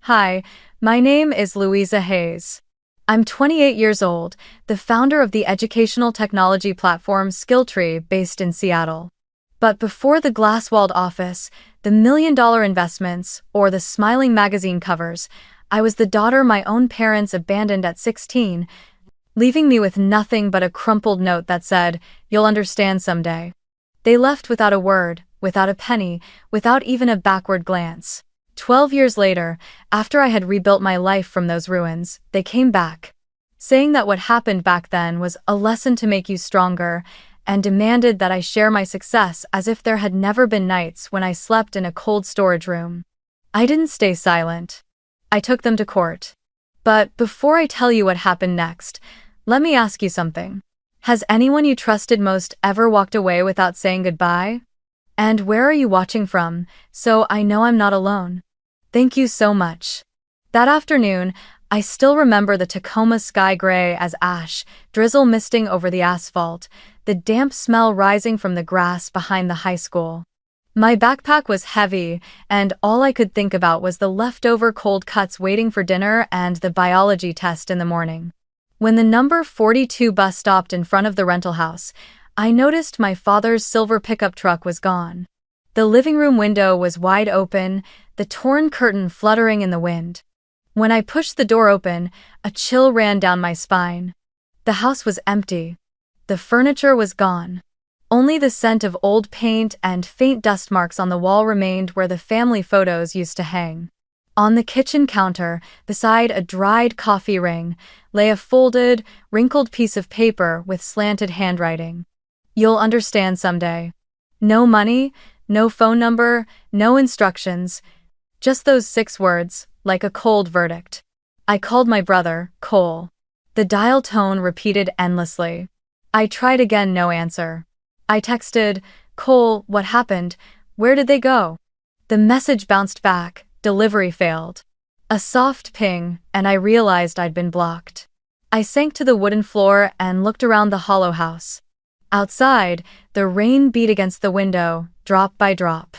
Hi, my name is Louisa Hayes. I'm 28 years old, the founder of the educational technology platform Skilltree based in Seattle. But before the glass-walled office, the million-dollar investments, or the smiling magazine covers, I was the daughter my own parents abandoned at 16, leaving me with nothing but a crumpled note that said, "You'll understand someday." They left without a word, without a penny, without even a backward glance. 12 years later, after I had rebuilt my life from those ruins, they came back, saying that what happened back then was a lesson to make you stronger, and demanded that I share my success as if there had never been nights when I slept in a cold storage room. I didn't stay silent. I took them to court. But before I tell you what happened next, let me ask you something. Has anyone you trusted most ever walked away without saying goodbye? And where are you watching from, so I know I'm not alone? Thank you so much. That afternoon, I still remember the Tacoma sky gray as ash, drizzle misting over the asphalt, the damp smell rising from the grass behind the high school. My backpack was heavy, and all I could think about was the leftover cold cuts waiting for dinner and the biology test in the morning. When the number 42 bus stopped in front of the rental house, I noticed my father's silver pickup truck was gone. The living room window was wide open, the torn curtain fluttering in the wind. When I pushed the door open, a chill ran down my spine. The house was empty. The furniture was gone. Only the scent of old paint and faint dust marks on the wall remained where the family photos used to hang. On the kitchen counter, beside a dried coffee ring, lay a folded, wrinkled piece of paper with slanted handwriting. "You'll understand someday." No money, no phone number, no instructions. Just those 6 words, like a cold verdict. I called my brother, Cole. The dial tone repeated endlessly. I tried again, no answer. I texted, "Cole, what happened? Where did they go?" The message bounced back, delivery failed. A soft ping, and I realized I'd been blocked. I sank to the wooden floor and looked around the hollow house. Outside, the rain beat against the window, drop by drop.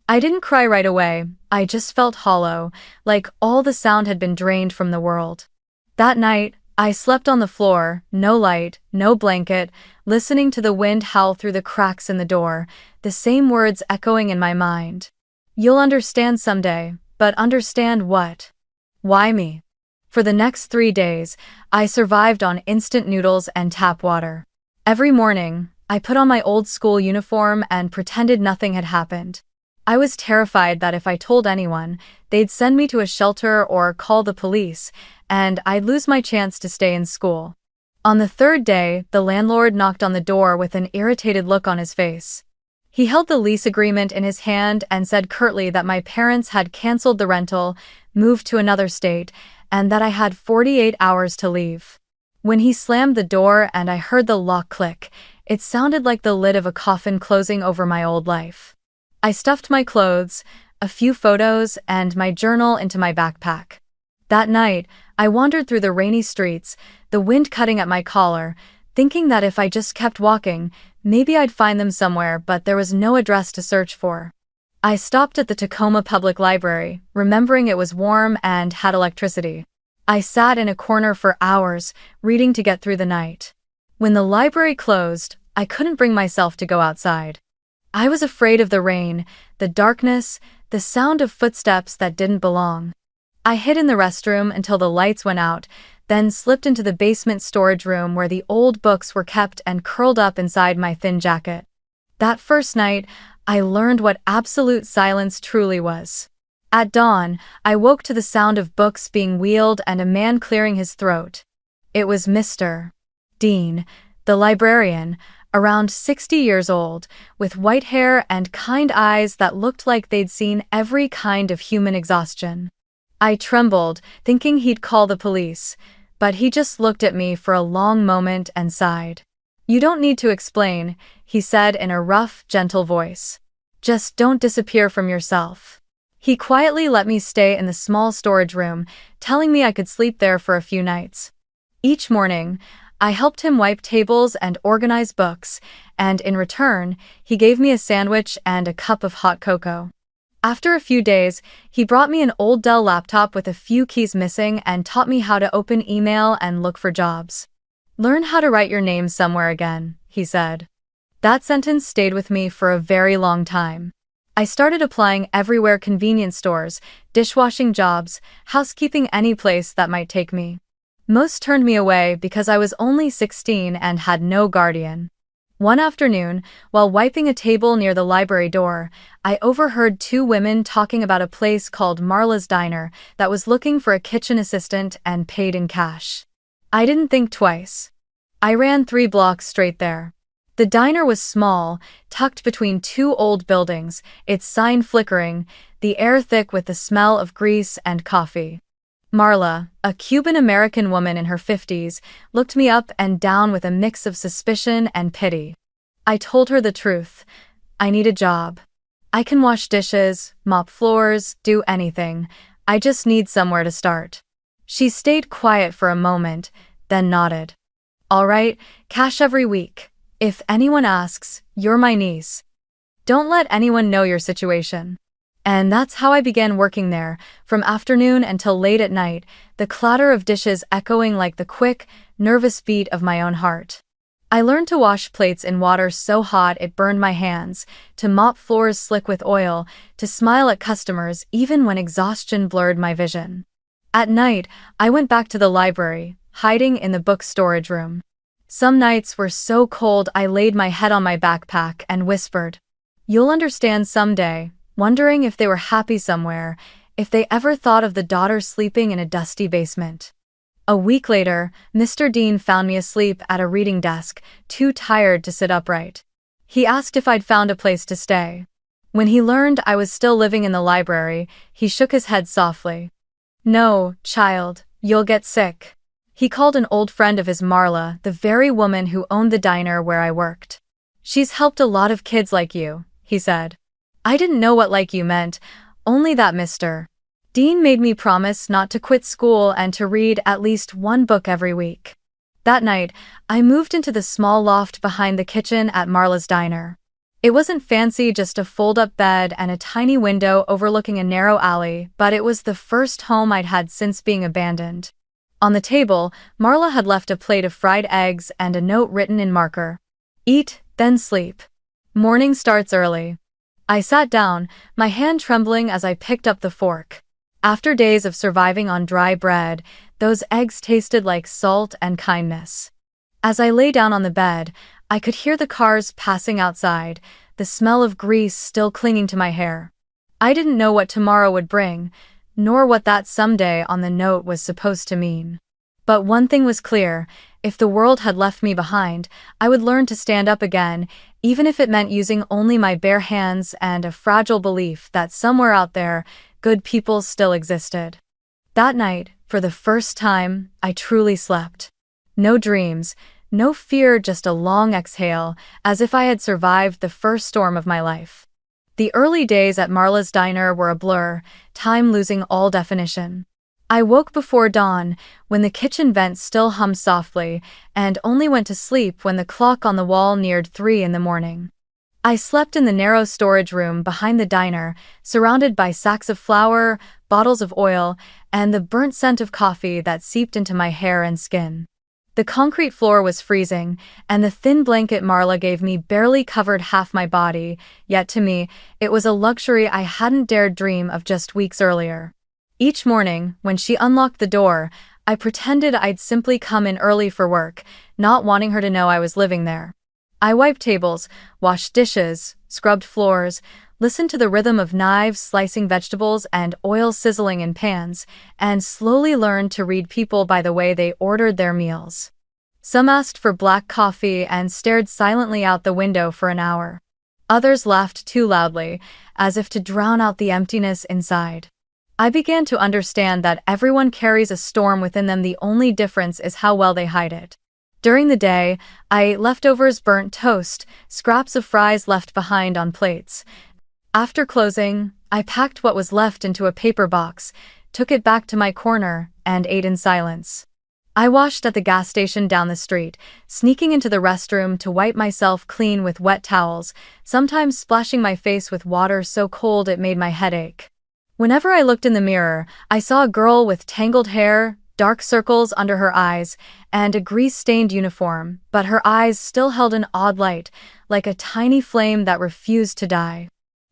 I didn't cry right away, I just felt hollow, like all the sound had been drained from the world. That night, I slept on the floor, no light, no blanket, listening to the wind howl through the cracks in the door, the same words echoing in my mind. "You'll understand someday, but understand what? Why me?" For the next 3 days, I survived on instant noodles and tap water. Every morning, I put on my old school uniform and pretended nothing had happened. I was terrified that if I told anyone, they'd send me to a shelter or call the police, and I'd lose my chance to stay in school. On the 3rd day, the landlord knocked on the door with an irritated look on his face. He held the lease agreement in his hand and said curtly that my parents had canceled the rental, moved to another state, and that I had 48 hours to leave. When he slammed the door and I heard the lock click, it sounded like the lid of a coffin closing over my old life. I stuffed my clothes, a few photos, and my journal into my backpack. That night, I wandered through the rainy streets, the wind cutting at my collar, thinking that if I just kept walking, maybe I'd find them somewhere, but there was no address to search for. I stopped at the Tacoma Public Library, remembering it was warm and had electricity. I sat in a corner for hours, reading to get through the night. When the library closed, I couldn't bring myself to go outside. I was afraid of the rain, the darkness, the sound of footsteps that didn't belong. I hid in the restroom until the lights went out, then slipped into the basement storage room where the old books were kept and curled up inside my thin jacket. That first night, I learned what absolute silence truly was. At dawn, I woke to the sound of books being wheeled and a man clearing his throat. It was Mr. Dean, the librarian, around 60 years old, with white hair and kind eyes that looked like they'd seen every kind of human exhaustion. I trembled, thinking he'd call the police, but he just looked at me for a long moment and sighed. "You don't need to explain," he said in a rough, gentle voice. "Just don't disappear from yourself." He quietly let me stay in the small storage room, telling me I could sleep there for a few nights. Each morning, I helped him wipe tables and organize books, and in return, he gave me a sandwich and a cup of hot cocoa. After a few days, he brought me an old Dell laptop with a few keys missing and taught me how to open email and look for jobs. "Learn how to write your name somewhere again," he said. That sentence stayed with me for a very long time. I started applying everywhere: convenience stores, dishwashing jobs, housekeeping, any place that might take me. Most turned me away because I was only 16 and had no guardian. One afternoon, while wiping a table near the library door, I overheard two women talking about a place called Marla's Diner that was looking for a kitchen assistant and paid in cash. I didn't think twice. I ran 3 blocks straight there. The diner was small, tucked between 2 old buildings, its sign flickering, the air thick with the smell of grease and coffee. Marla, a Cuban-American woman in her 50s, looked me up and down with a mix of suspicion and pity. I told her the truth. I need a job. I can wash dishes, mop floors, do anything. I just need somewhere to start. She stayed quiet for a moment, then nodded. "All right, cash every week. If anyone asks, you're my niece. Don't let anyone know your situation." And that's how I began working there, from afternoon until late at night, the clatter of dishes echoing like the quick, nervous beat of my own heart. I learned to wash plates in water so hot it burned my hands, to mop floors slick with oil, to smile at customers even when exhaustion blurred my vision. At night, I went back to the library, hiding in the book storage room. Some nights were so cold I laid my head on my backpack and whispered, "You'll understand someday," wondering if they were happy somewhere, if they ever thought of the daughter sleeping in a dusty basement. A week later, Mr. Dean found me asleep at a reading desk, too tired to sit upright. He asked if I'd found a place to stay. When he learned I was still living in the library, he shook his head softly. "No, child, you'll get sick." He called an old friend of his, Marla, the very woman who owned the diner where I worked. "She's helped a lot of kids like you," he said. I didn't know what "like you" meant, only that Mr. Dean made me promise not to quit school and to read at least 1 book every week. That night, I moved into the small loft behind the kitchen at Marla's Diner. It wasn't fancy, just a fold-up bed and a tiny window overlooking a narrow alley, but it was the first home I'd had since being abandoned. On the table, Marla had left a plate of fried eggs and a note written in marker. "Eat, then sleep. Morning starts early." I sat down, my hand trembling as I picked up the fork. After days of surviving on dry bread, those eggs tasted like salt and kindness. As I lay down on the bed, I could hear the cars passing outside, the smell of grease still clinging to my hair. I didn't know what tomorrow would bring, nor what that someday on the note was supposed to mean. But one thing was clear: if the world had left me behind, I would learn to stand up again, even if it meant using only my bare hands and a fragile belief that somewhere out there, good people still existed. That night, for the first time, I truly slept. No dreams, no fear, just a long exhale, as if I had survived the first storm of my life. The early days at Marla's Diner were a blur, time losing all definition. I woke before dawn, when the kitchen vent still hummed softly, and only went to sleep when the clock on the wall neared 3 in the morning. I slept in the narrow storage room behind the diner, surrounded by sacks of flour, bottles of oil, and the burnt scent of coffee that seeped into my hair and skin. The concrete floor was freezing, and the thin blanket Marla gave me barely covered half my body, yet to me, it was a luxury I hadn't dared dream of just weeks earlier. Each morning, when she unlocked the door, I pretended I'd simply come in early for work, not wanting her to know I was living there. I wiped tables, washed dishes, scrubbed floors, listened to the rhythm of knives slicing vegetables and oil sizzling in pans, and slowly learned to read people by the way they ordered their meals. Some asked for black coffee and stared silently out the window for an hour. Others laughed too loudly, as if to drown out the emptiness inside. I began to understand that everyone carries a storm within them, the only difference is how well they hide it. During the day, I ate leftovers, burnt toast, scraps of fries left behind on plates. After closing, I packed what was left into a paper box, took it back to my corner, and ate in silence. I washed at the gas station down the street, sneaking into the restroom to wipe myself clean with wet towels, sometimes splashing my face with water so cold it made my head ache. Whenever I looked in the mirror, I saw a girl with tangled hair, dark circles under her eyes, and a grease-stained uniform, but her eyes still held an odd light, like a tiny flame that refused to die.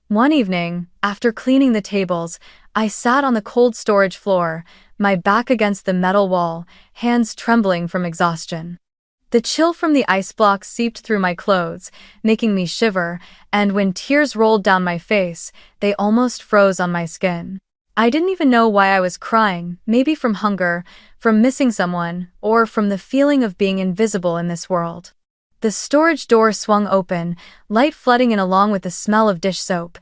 One evening, after cleaning the tables, I sat on the cold storage floor, my back against the metal wall, hands trembling from exhaustion. The chill from the ice blocks seeped through my clothes, making me shiver, and when tears rolled down my face, they almost froze on my skin. I didn't even know why I was crying, maybe from hunger, from missing someone, or from the feeling of being invisible in this world. The storage door swung open, light flooding in along with the smell of dish soap.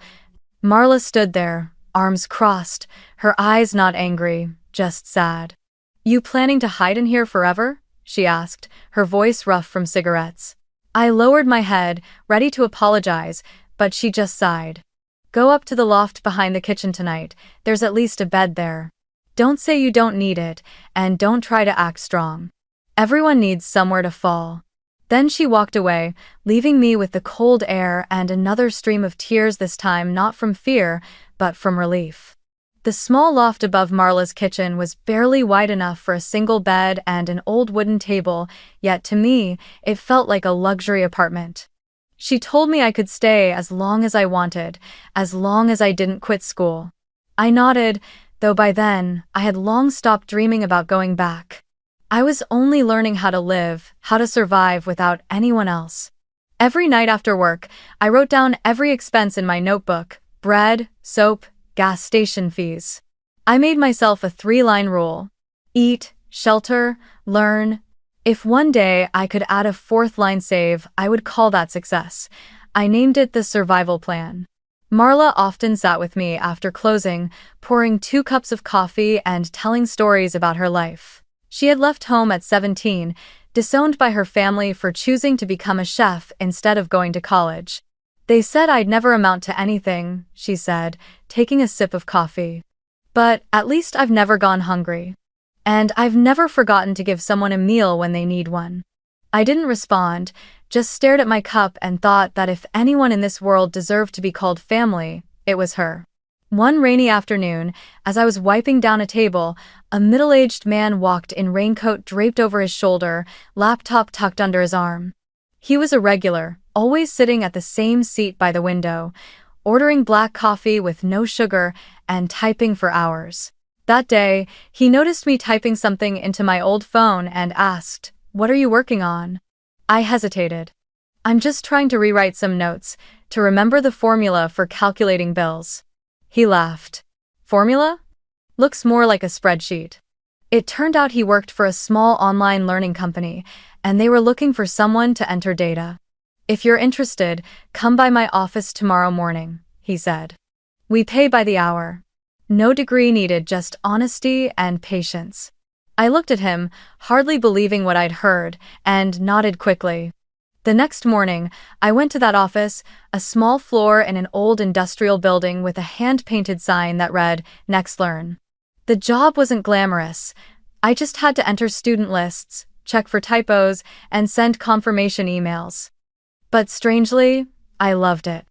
Marla stood there, arms crossed, her eyes not angry, just sad. "You planning to hide in here forever?" she asked, her voice rough from cigarettes. I lowered my head, ready to apologize, but she just sighed. "Go up to the loft behind the kitchen tonight, there's at least a bed there. Don't say you don't need it, and don't try to act strong. Everyone needs somewhere to fall." Then she walked away, leaving me with the cold air and another stream of tears, this time not from fear, but from relief. The small loft above Marla's kitchen was barely wide enough for a single bed and an old wooden table, yet to me, it felt like a luxury apartment. She told me I could stay as long as I wanted, as long as I didn't quit school. I nodded, though by then, I had long stopped dreaming about going back. I was only learning how to live, how to survive without anyone else. Every night after work, I wrote down every expense in my notebook: bread, soap, gas station fees. I made myself a 3-line rule: eat, shelter, learn. If one day I could add a 4th line: save, I would call that success. I named it the survival plan. Marla often sat with me after closing, pouring 2 cups of coffee and telling stories about her life. She had left home at 17, disowned by her family for choosing to become a chef instead of going to college. "They said I'd never amount to anything," she said, taking a sip of coffee. "But at least I've never gone hungry. And I've never forgotten to give someone a meal when they need one." I didn't respond, just stared at my cup and thought that if anyone in this world deserved to be called family, it was her. One rainy afternoon, as I was wiping down a table, a middle-aged man walked in, raincoat draped over his shoulder, laptop tucked under his arm. He was a regular, always sitting at the same seat by the window, ordering black coffee with no sugar and typing for hours. That day, he noticed me typing something into my old phone and asked, "What are you working on?" I hesitated. "I'm just trying to rewrite some notes, to remember the formula for calculating bills." He laughed. "Formula? Looks more like a spreadsheet." It turned out he worked for a small online learning company, and they were looking for someone to enter data. "If you're interested, come by my office tomorrow morning," he said. "We pay by the hour. No degree needed, just honesty and patience." I looked at him, hardly believing what I'd heard, and nodded quickly. The next morning, I went to that office, a small floor in an old industrial building with a hand-painted sign that read, "Next Learn." The job wasn't glamorous. I just had to enter student lists, check for typos, and send confirmation emails. But strangely, I loved it.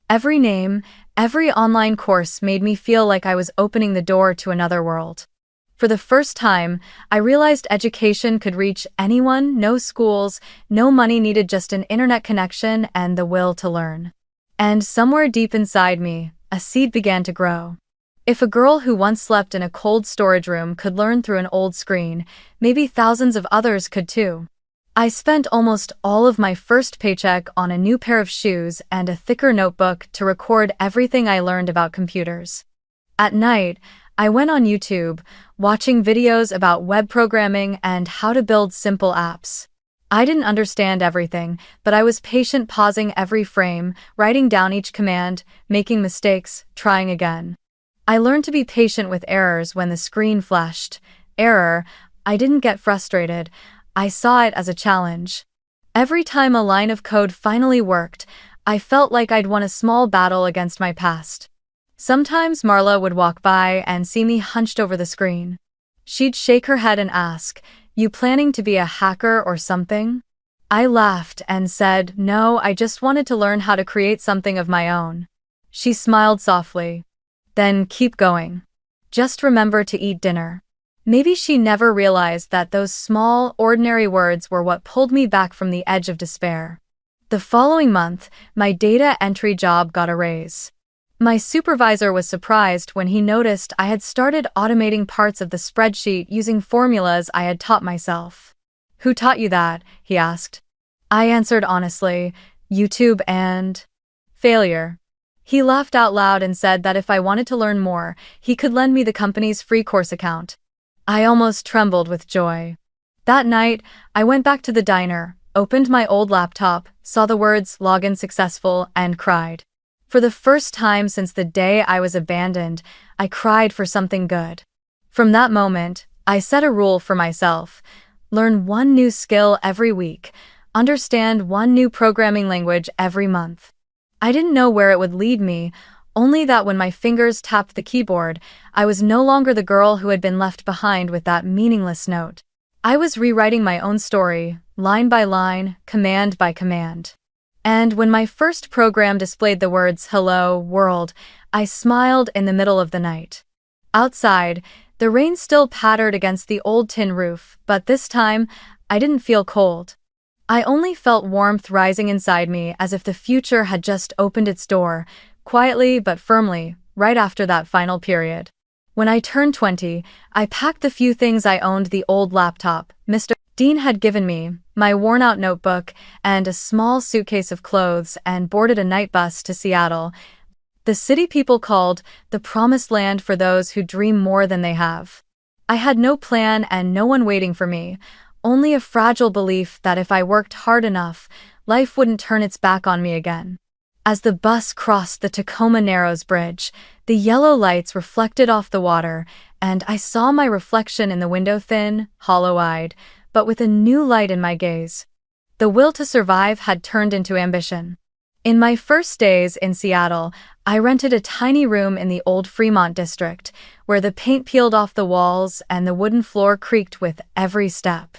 Every name, every online course made me feel like I was opening the door to another world. For the first time, I realized education could reach anyone, no schools, no money needed, just an internet connection and the will to learn. And somewhere deep inside me, a seed began to grow. If a girl who once slept in a cold storage room could learn through an old screen, maybe thousands of others could too. I spent almost all of my first paycheck on a new pair of shoes and a thicker notebook to record everything I learned about computers. At night, I went on YouTube, watching videos about web programming and how to build simple apps. I didn't understand everything, but I was patient, pausing every frame, writing down each command, making mistakes, trying again. I learned to be patient with errors when the screen flashed. Error, I didn't get frustrated. I saw it as a challenge. Every time a line of code finally worked, I felt like I'd won a small battle against my past. Sometimes Marla would walk by and see me hunched over the screen. She'd shake her head and ask, You planning to be a hacker or something? I laughed and said, no, I just wanted to learn how to create something of my own. She smiled softly. Then keep going. Just remember to eat dinner. Maybe she never realized that those small, ordinary words were what pulled me back from the edge of despair. The following month, my data entry job got a raise. My supervisor was surprised when he noticed I had started automating parts of the spreadsheet using formulas I had taught myself. Who taught you that? He asked. I answered honestly, YouTube and failure. He laughed out loud and said that if I wanted to learn more, he could lend me the company's free course account. I almost trembled with joy. That night, I went back to the diner, opened my old laptop, saw the words "login successful," and cried. For the first time since the day I was abandoned, I cried for something good. From that moment, I set a rule for myself: learn one new skill every week, understand one new programming language every month. I didn't know where it would lead me, only that when my fingers tapped the keyboard, I was no longer the girl who had been left behind with that meaningless note. I was rewriting my own story, line by line, command by command. And when my first program displayed the words "Hello, world," I smiled in the middle of the night. Outside, the rain still pattered against the old tin roof, but this time, I didn't feel cold. I only felt warmth rising inside me, as if the future had just opened its door, quietly but firmly, right after that final period. When I turned 20, I packed the few things I owned: the old laptop Mr. Dean had given me, my worn-out notebook, and a small suitcase of clothes, and boarded a night bus to Seattle, the city people called the promised land for those who dream more than they have. I had no plan and no one waiting for me, only a fragile belief that if I worked hard enough, life wouldn't turn its back on me again. As the bus crossed the Tacoma Narrows Bridge, the yellow lights reflected off the water, and I saw my reflection in the window, thin, hollow-eyed, but with a new light in my gaze. The will to survive had turned into ambition. In my first days in Seattle, I rented a tiny room in the old Fremont district, where the paint peeled off the walls and the wooden floor creaked with every step.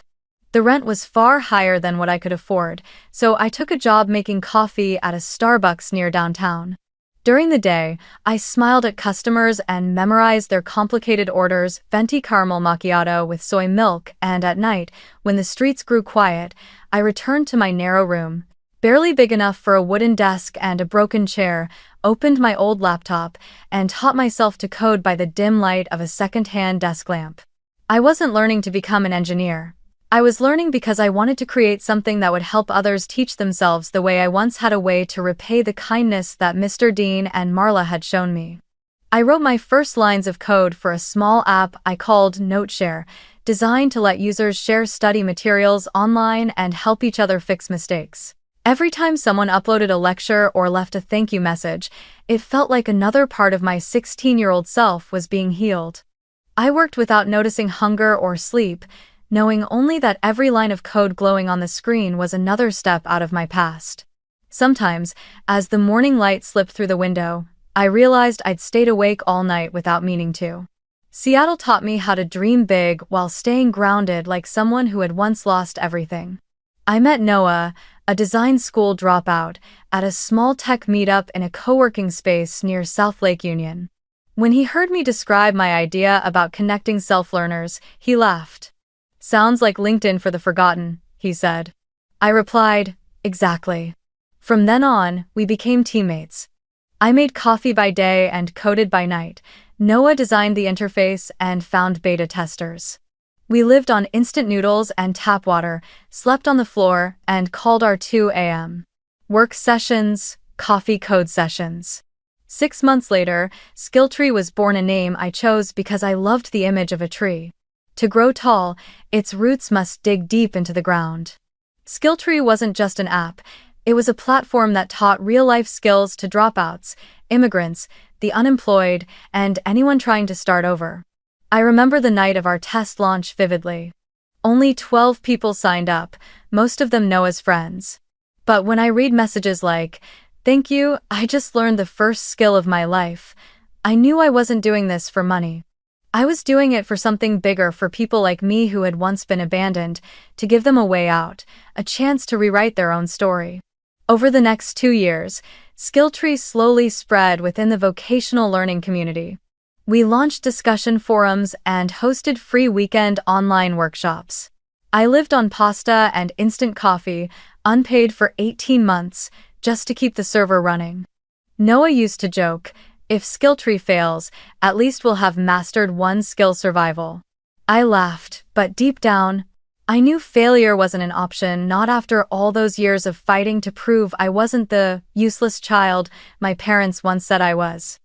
The rent was far higher than what I could afford, so I took a job making coffee at a Starbucks near downtown. During the day, I smiled at customers and memorized their complicated orders: venti caramel macchiato with soy milk, and at night, when the streets grew quiet, I returned to my narrow room, barely big enough for a wooden desk and a broken chair, opened my old laptop, and taught myself to code by the dim light of a second-hand desk lamp. I wasn't learning to become an engineer. I was learning because I wanted to create something that would help others teach themselves the way I once had a way to repay the kindness that Mr. Dean and Marla had shown me. I wrote my first lines of code for a small app I called NoteShare, designed to let users share study materials online and help each other fix mistakes. Every time someone uploaded a lecture or left a thank you message, it felt like another part of my 16-year-old self was being healed. I worked without noticing hunger or sleep, knowing only that every line of code glowing on the screen was another step out of my past. Sometimes, as the morning light slipped through the window, I realized I'd stayed awake all night without meaning to. Seattle taught me how to dream big while staying grounded, like someone who had once lost everything. I met Noah, a design school dropout, at a small tech meetup in a co-working space near South Lake Union. When he heard me describe my idea about connecting self-learners, he laughed. "Sounds like LinkedIn for the forgotten," he said. I replied, "Exactly." From then on, we became teammates. I made coffee by day and coded by night. Noah designed the interface and found beta testers. We lived on instant noodles and tap water, slept on the floor, and called our 2 a.m. work sessions coffee code sessions. 6 months later, Skilltree was born, a name I chose because I loved the image of a tree. To grow tall, its roots must dig deep into the ground. Skilltree wasn't just an app, it was a platform that taught real-life skills to dropouts, immigrants, the unemployed, and anyone trying to start over. I remember the night of our test launch vividly. Only 12 people signed up, most of them Noah's friends. But when I read messages like, "Thank you, I just learned the first skill of my life," I knew I wasn't doing this for money. I was doing it for something bigger, for people like me who had once been abandoned, to give them a way out, a chance to rewrite their own story. Over the next 2 years, Skilltree slowly spread within the vocational learning community. We launched discussion forums and hosted free weekend online workshops. I lived on pasta and instant coffee, unpaid for 18 months, just to keep the server running. Noah used to joke, "If Skilltree fails, at least we'll have mastered one skill: survival." I laughed, but deep down, I knew failure wasn't an option, not after all those years of fighting to prove I wasn't the useless child my parents once said I was.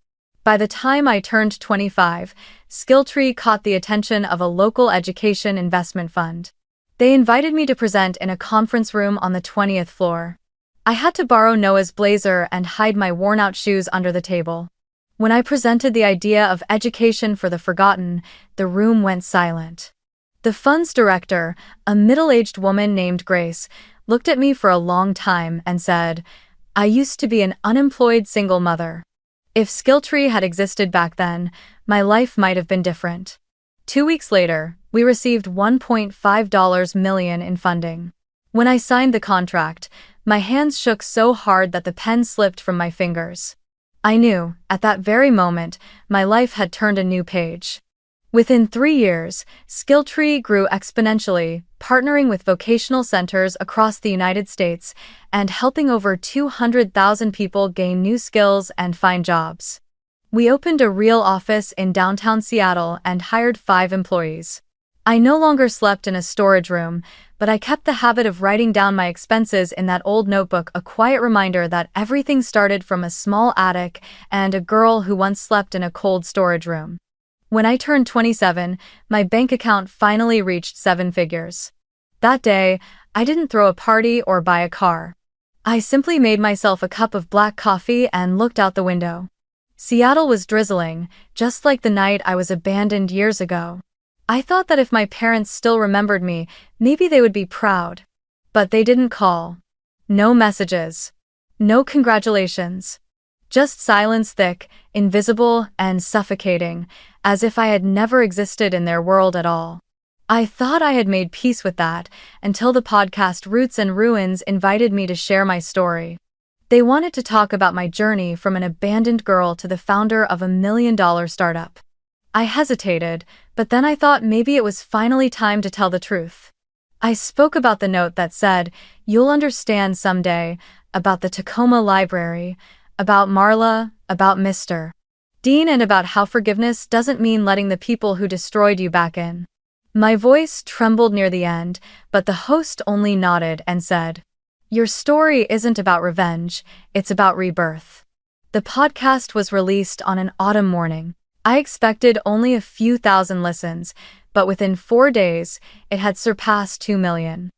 By the time I turned 25, Skilltree caught the attention of a local education investment fund. They invited me to present in a conference room on the 20th floor. I had to borrow Noah's blazer and hide my worn-out shoes under the table. When I presented the idea of education for the forgotten, the room went silent. The fund's director, a middle-aged woman named Grace, looked at me for a long time and said, "I used to be an unemployed single mother. If Skilltree had existed back then, my life might have been different." 2 weeks later, we received $1.5 million in funding. When I signed the contract, my hands shook so hard that the pen slipped from my fingers. I knew, at that very moment, my life had turned a new page. Within 3 years, Skilltree grew exponentially, partnering with vocational centers across the United States and helping over 200,000 people gain new skills and find jobs. We opened a real office in downtown Seattle and hired 5 employees. I no longer slept in a storage room, but I kept the habit of writing down my expenses in that old notebook, a quiet reminder that everything started from a small attic and a girl who once slept in a cold storage room. When I turned 27, my bank account finally reached 7 figures. That day, I didn't throw a party or buy a car. I simply made myself a cup of black coffee and looked out the window. Seattle was drizzling, just like the night I was abandoned years ago. I thought that if my parents still remembered me, maybe they would be proud. But they didn't call. No messages. No congratulations. Just silence, thick, invisible, and suffocating, as if I had never existed in their world at all. I thought I had made peace with that, until the podcast Roots and Ruins invited me to share my story. They wanted to talk about my journey from an abandoned girl to the founder of $1 million startup. I hesitated, but then I thought maybe it was finally time to tell the truth. I spoke about the note that said, "You'll understand someday," about the Tacoma Library, about Marla, about Mr. Dean, and about how forgiveness doesn't mean letting the people who destroyed you back in. My voice trembled near the end, but the host only nodded and said, "Your story isn't about revenge, it's about rebirth." The podcast was released on an autumn morning. I expected only a few thousand listens, but within 4 days, it had surpassed 2 million.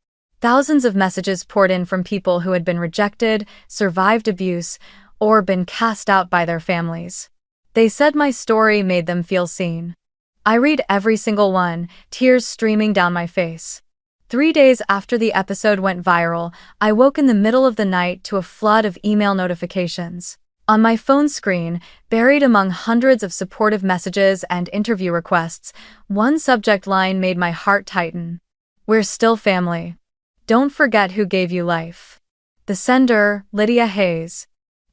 Thousands of messages poured in from people who had been rejected, survived abuse, or been cast out by their families. They said my story made them feel seen. I read every single one, tears streaming down my face. 3 days after the episode went viral, I woke in the middle of the night to a flood of email notifications. On my phone screen, buried among hundreds of supportive messages and interview requests, one subject line made my heart tighten. "We're still family. Don't forget who gave you life." The sender, Lydia Hayes.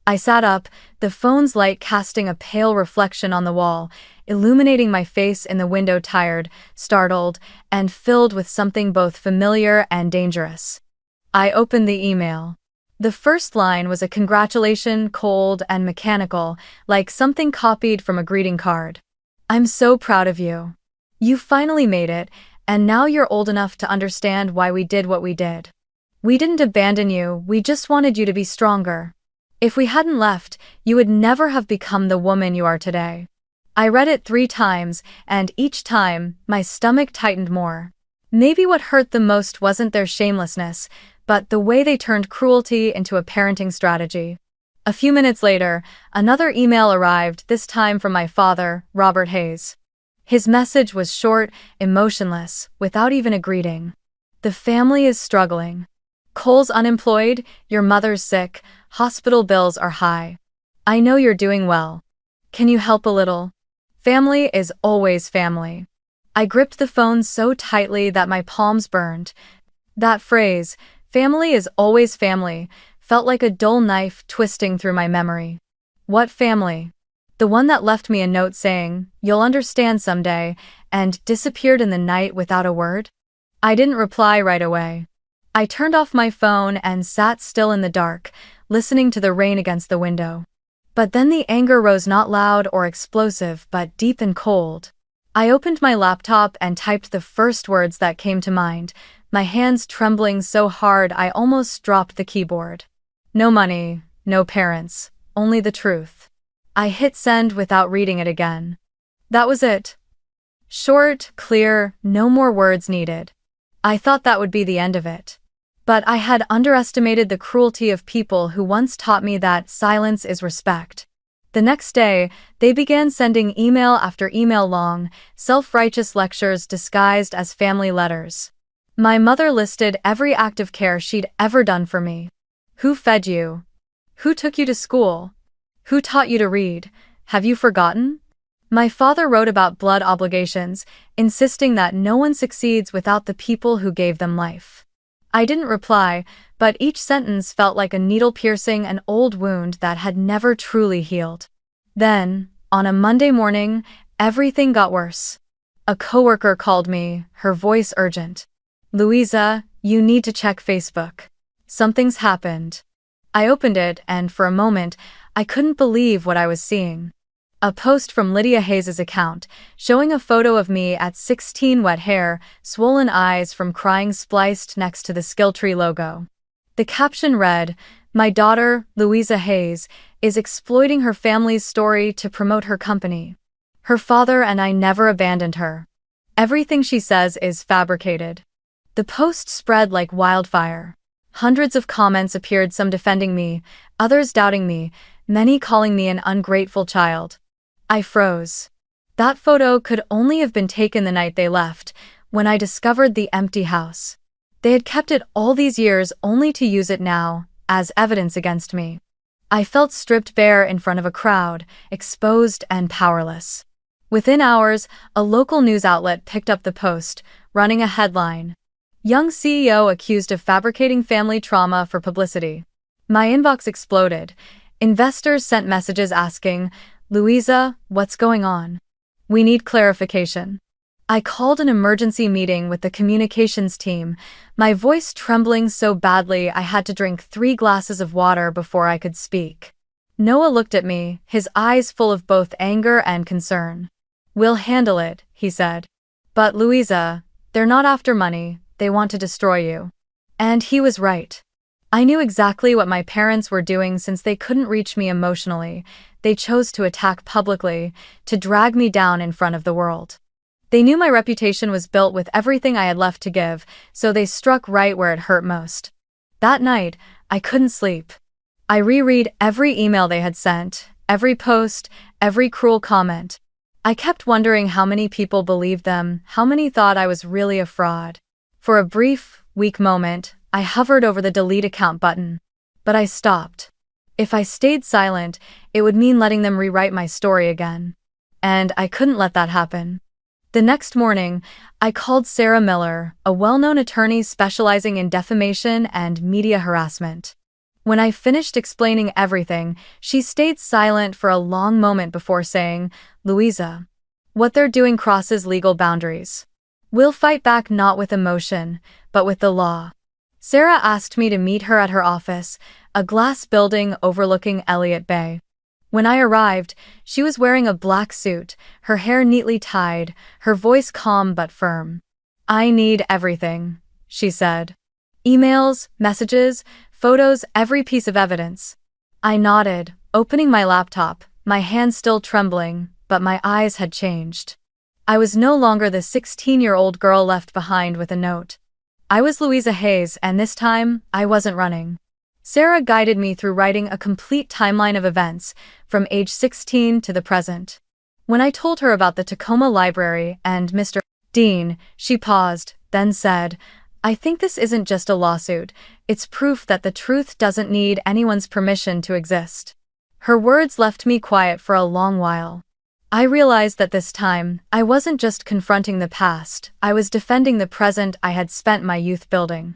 I sat up, the phone's light casting a pale reflection on the wall, illuminating my face in the window, tired, startled, and filled with something both familiar and dangerous. I opened the email. The first line was a congratulation, cold and mechanical, like something copied from a greeting card. "I'm so proud of you. You finally made it, and now you're old enough to understand why we did what we did. We didn't abandon you, we just wanted you to be stronger. If we hadn't left, you would never have become the woman you are today." I read it 3 times, and each time, my stomach tightened more. Maybe what hurt the most wasn't their shamelessness, but the way they turned cruelty into a parenting strategy. A few minutes later, another email arrived, this time from my father, Robert Hayes. His message was short, emotionless, without even a greeting. "The family is struggling. Cole's unemployed, your mother's sick, hospital bills are high. I know you're doing well. Can you help a little? Family is always family. I gripped the phone so tightly that my palms burned. That phrase, family is always family, felt like a dull knife twisting through my memory. What family? The one that left me a note saying, "You'll understand someday," and disappeared in the night without a word? I didn't reply right away. I turned off my phone and sat still in the dark, listening to the rain against the window. But then the anger rose, not loud or explosive, but deep and cold. I opened my laptop and typed the first words that came to mind, my hands trembling so hard I almost dropped the keyboard. No money, no parents, only the truth. I hit send without reading it again. That was it. Short, clear, no more words needed. I thought that would be the end of it. But I had underestimated the cruelty of people who once taught me that silence is respect. The next day, they began sending email after email, long, self-righteous lectures disguised as family letters. My mother listed every act of care she'd ever done for me. Who fed you? Who took you to school? Who taught you to read? Have you forgotten? My father wrote about blood obligations, insisting that no one succeeds without the people who gave them life. I didn't reply, but each sentence felt like a needle piercing an old wound that had never truly healed. Then, on a Monday morning, everything got worse. A coworker called me, her voice urgent. "Louisa, you need to check Facebook. Something's happened." I opened it, and for a moment, I couldn't believe what I was seeing. A post from Lydia Hayes' account, showing a photo of me at 16, wet hair, swollen eyes from crying, spliced next to the Skilltree logo. The caption read, "My daughter, Louisa Hayes, is exploiting her family's story to promote her company. Her father and I never abandoned her. Everything she says is fabricated." The post spread like wildfire. Hundreds of comments appeared, some defending me, others doubting me, many calling me an ungrateful child. I froze. That photo could only have been taken the night they left, when I discovered the empty house. They had kept it all these years only to use it now, as evidence against me. I felt stripped bare in front of a crowd, exposed and powerless. Within hours, a local news outlet picked up the post, running a headline: "Young CEO accused of fabricating family trauma for publicity." My inbox exploded. Investors sent messages asking, "Louisa, what's going on? We need clarification." I called an emergency meeting with the communications team, my voice trembling so badly I had to drink 3 glasses of water before I could speak. Noah looked at me, his eyes full of both anger and concern. "We'll handle it," he said. "But Louisa, they're not after money, they want to destroy you." And he was right. I knew exactly what my parents were doing. Since they couldn't reach me emotionally, they chose to attack publicly, to drag me down in front of the world. They knew my reputation was built with everything I had left to give, so they struck right where it hurt most. That night, I couldn't sleep. I reread every email they had sent, every post, every cruel comment. I kept wondering how many people believed them, how many thought I was really a fraud. For a brief, weak moment, I hovered over the delete account button. But I stopped. If I stayed silent, it would mean letting them rewrite my story again. And I couldn't let that happen. The next morning, I called Sarah Miller, a well-known attorney specializing in defamation and media harassment. When I finished explaining everything, she stayed silent for a long moment before saying, "Louisa, what they're doing crosses legal boundaries. We'll fight back, not with emotion, but with the law." Sarah asked me to meet her at her office, a glass building overlooking Elliott Bay. When I arrived, she was wearing a black suit, her hair neatly tied, her voice calm but firm. "I need everything," she said. "Emails, messages, photos, every piece of evidence." I nodded, opening my laptop, my hands still trembling, but my eyes had changed. I was no longer the 16-year-old girl left behind with a note. I was Louisa Hayes, and this time, I wasn't running. Sarah guided me through writing a complete timeline of events, from age 16 to the present. When I told her about the Tacoma Library and Mr. Dean, she paused, then said, "I think this isn't just a lawsuit, it's proof that the truth doesn't need anyone's permission to exist." Her words left me quiet for a long while. I realized that this time, I wasn't just confronting the past, I was defending the present I had spent my youth building.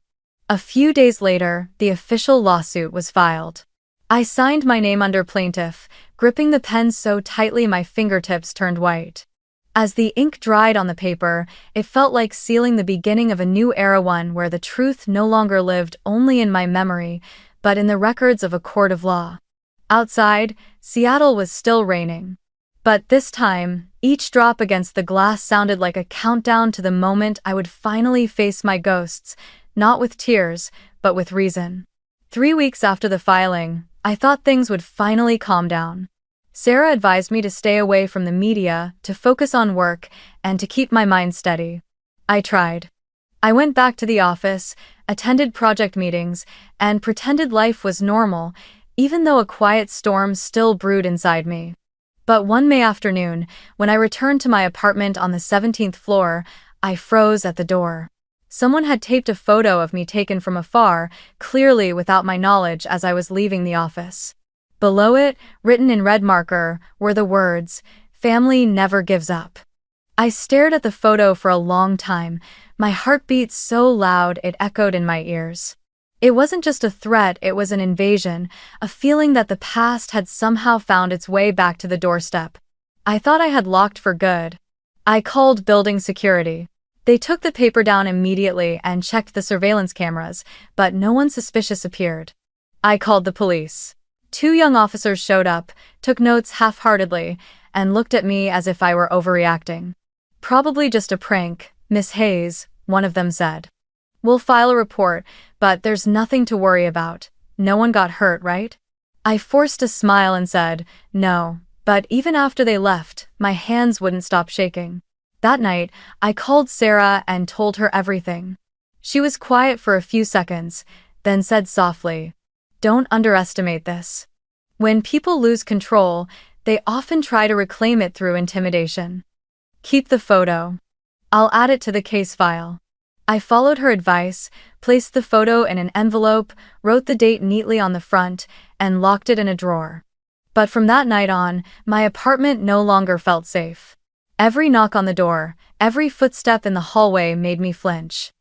A few days later, the official lawsuit was filed. I signed my name under plaintiff, gripping the pen so tightly my fingertips turned white. As the ink dried on the paper, it felt like sealing the beginning of a new era, one where the truth no longer lived only in my memory, but in the records of a court of law. Outside, Seattle was still raining. But this time, each drop against the glass sounded like a countdown to the moment I would finally face my ghosts, not with tears, but with reason. 3 weeks after the filing, I thought things would finally calm down. Sarah advised me to stay away from the media, to focus on work, and to keep my mind steady. I tried. I went back to the office, attended project meetings, and pretended life was normal, even though a quiet storm still brewed inside me. But one May afternoon, when I returned to my apartment on the 17th floor, I froze at the door. Someone had taped a photo of me taken from afar, clearly without my knowledge, as I was leaving the office. Below it, written in red marker, were the words, "Family never gives up." I stared at the photo for a long time, my heartbeat so loud it echoed in my ears. It wasn't just a threat, it was an invasion, a feeling that the past had somehow found its way back to the doorstep. I thought I had locked for good. I called building security. They took the paper down immediately and checked the surveillance cameras, but no one suspicious appeared. I called the police. 2 young officers showed up, took notes half-heartedly, and looked at me as if I were overreacting. "Probably just a prank, Miss Hayes," one of them said. "We'll file a report, but there's nothing to worry about. No one got hurt, right?" I forced a smile and said, "No," but even after they left, my hands wouldn't stop shaking. That night, I called Sarah and told her everything. She was quiet for a few seconds, then said softly, "Don't underestimate this. When people lose control, they often try to reclaim it through intimidation. Keep the photo. I'll add it to the case file." I followed her advice, placed the photo in an envelope, wrote the date neatly on the front, and locked it in a drawer. But from that night on, my apartment no longer felt safe. Every knock on the door, every footstep in the hallway made me flinch.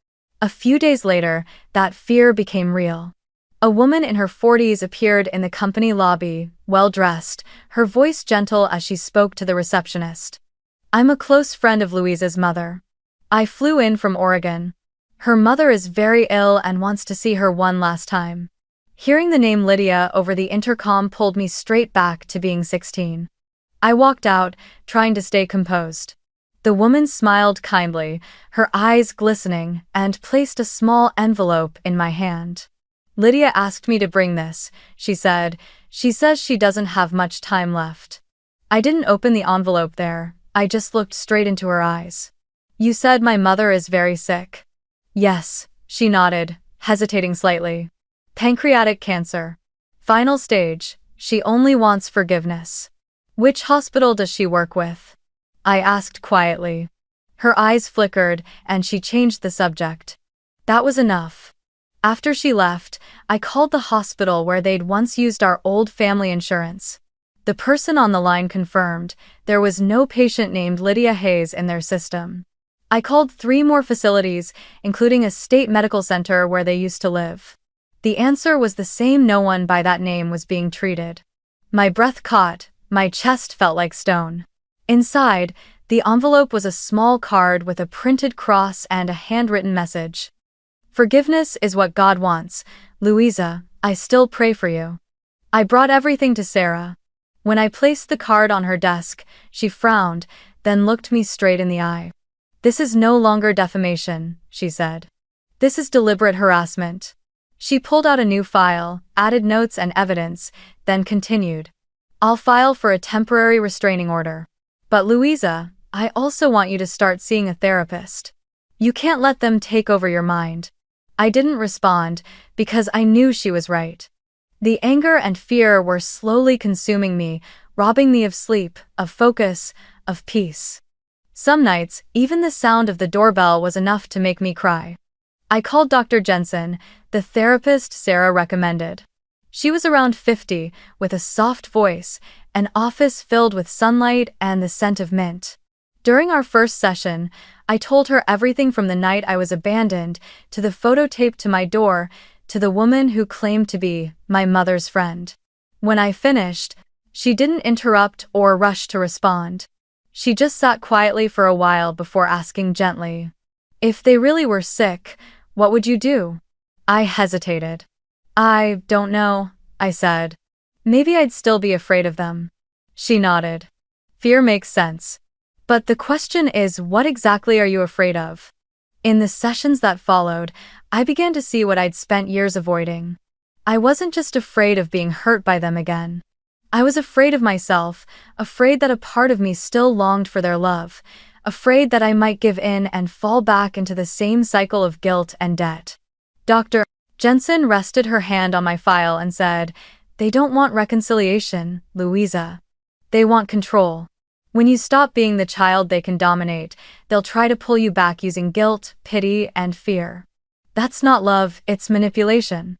A few days later, that fear became real. A woman in her 40s appeared in the company lobby, well-dressed, her voice gentle as she spoke to the receptionist. "I'm a close friend of Louisa's mother. I flew in from Oregon. Her mother is very ill and wants to see her one last time." Hearing the name Lydia over the intercom pulled me straight back to being 16. I walked out, trying to stay composed. The woman smiled kindly, her eyes glistening, and placed a small envelope in my hand. "Lydia asked me to bring this," she said. "She says she doesn't have much time left." I didn't open the envelope there, I just looked straight into her eyes. "You said my mother is very sick." "Yes," she nodded, hesitating slightly. "Pancreatic cancer. Final stage. She only wants forgiveness." "Which hospital does she work with?" I asked quietly. Her eyes flickered, and she changed the subject. That was enough. After she left, I called the hospital where they'd once used our old family insurance. The person on the line confirmed there was no patient named Lydia Hayes in their system. I called 3 more facilities, including a state medical center where they used to live. The answer was the same, no one by that name was being treated. My breath caught, my chest felt like stone. Inside, the envelope was a small card with a printed cross and a handwritten message. "Forgiveness is what God wants. Louisa, I still pray for you." I brought everything to Sarah. When I placed the card on her desk, she frowned, then looked me straight in the eye. "This is no longer defamation," she said. "This is deliberate harassment." She pulled out a new file, added notes and evidence, then continued. "I'll file for a temporary restraining order. But Louisa, I also want you to start seeing a therapist. You can't let them take over your mind." I didn't respond, because I knew she was right. The anger and fear were slowly consuming me, robbing me of sleep, of focus, of peace. Some nights, even the sound of the doorbell was enough to make me cry. I called Dr. Jensen, the therapist Sarah recommended. She was around 50, with a soft voice, an office filled with sunlight and the scent of mint. During our first session, I told her everything from the night I was abandoned, to the photo taped to my door, to the woman who claimed to be my mother's friend. When I finished, she didn't interrupt or rush to respond. She just sat quietly for a while before asking gently, "If they really were sick, what would you do?" I hesitated. "I don't know," I said. "Maybe I'd still be afraid of them." She nodded. "Fear makes sense. But the question is, what exactly are you afraid of?" In the sessions that followed, I began to see what I'd spent years avoiding. I wasn't just afraid of being hurt by them again. I was afraid of myself, afraid that a part of me still longed for their love, afraid that I might give in and fall back into the same cycle of guilt and debt. Dr. Jensen rested her hand on my file and said, "They don't want reconciliation, Louisa. They want control. When you stop being the child they can dominate, they'll try to pull you back using guilt, pity, and fear. That's not love, it's manipulation."